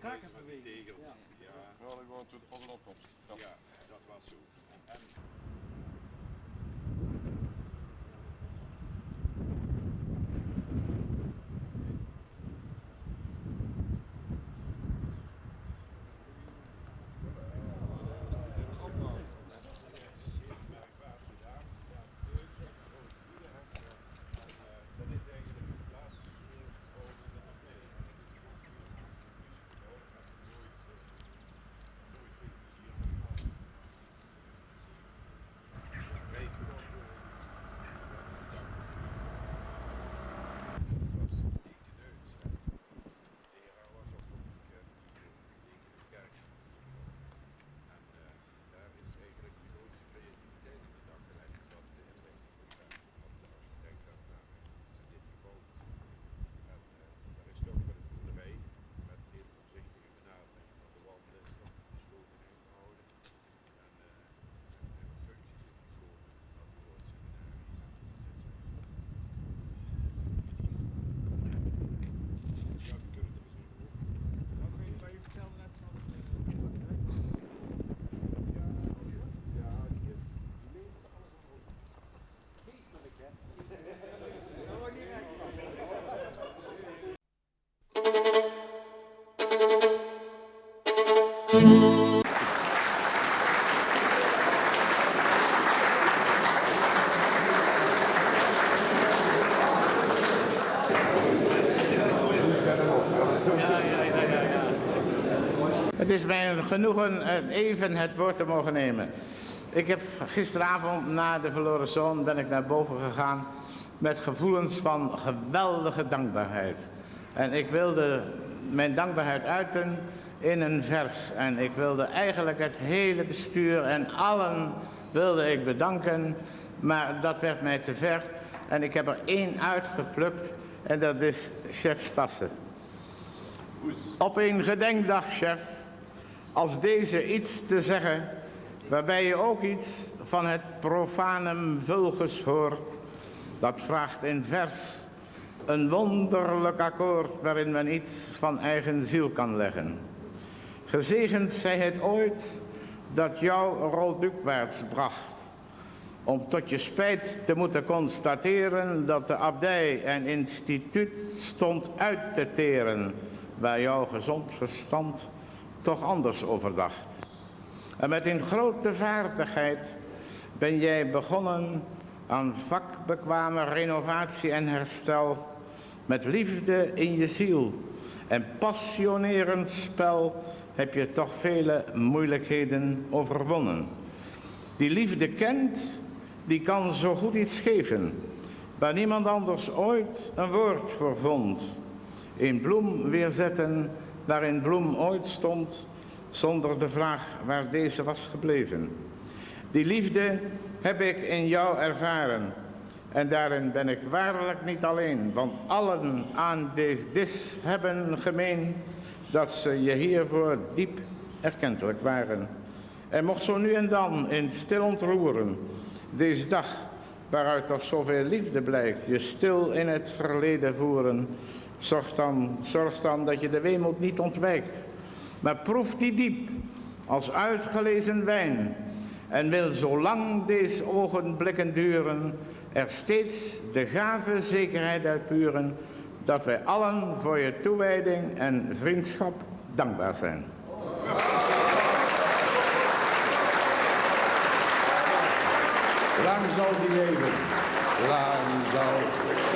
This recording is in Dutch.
tegels. Ja. Well, they're going to the other opkomst. Ja, dat was zo. En Het is mij een genoegen even het woord te mogen nemen. Ik heb gisteravond na de verloren zoon ben ik naar boven gegaan met gevoelens van geweldige dankbaarheid. En ik wilde mijn dankbaarheid uiten in een vers. En ik wilde eigenlijk het hele bestuur en allen wilde ik bedanken, maar dat werd mij te ver. En ik heb er één uitgeplukt en dat is chef Stassen. Op een gedenkdag, chef, als deze iets te zeggen, waarbij je ook iets van het profanum vulgus hoort, dat vraagt in vers een wonderlijk akkoord waarin men iets van eigen ziel kan leggen. Gezegend zij het ooit dat jou Roldukwaarts bracht, om tot je spijt te moeten constateren dat de abdij en instituut stond uit te teren, waar jouw gezond verstand toch anders overdacht. En met een grote vaardigheid ben jij begonnen aan vakbekwame renovatie en herstel, met liefde in je ziel en passionerend spel heb je toch vele moeilijkheden overwonnen. Die liefde kent, die kan zo goed iets geven, waar niemand anders ooit een woord voor vond. Een bloem weerzetten waarin bloem ooit stond, zonder de vraag waar deze was gebleven. Die liefde heb ik in jou ervaren. En daarin ben ik waarlijk niet alleen, want allen aan deze dis hebben gemeen dat ze je hiervoor diep erkentelijk waren. En mocht zo nu en dan in stil ontroeren, deze dag waaruit toch zoveel liefde blijkt, je stil in het verleden voeren, zorg dan dat je de weemoed niet ontwijkt, maar proef die diep als uitgelezen wijn en wil zolang deze ogenblikken duren er steeds de gave zekerheid uitpuren dat wij allen voor je toewijding en vriendschap dankbaar zijn. Lang zal die leven, lang zal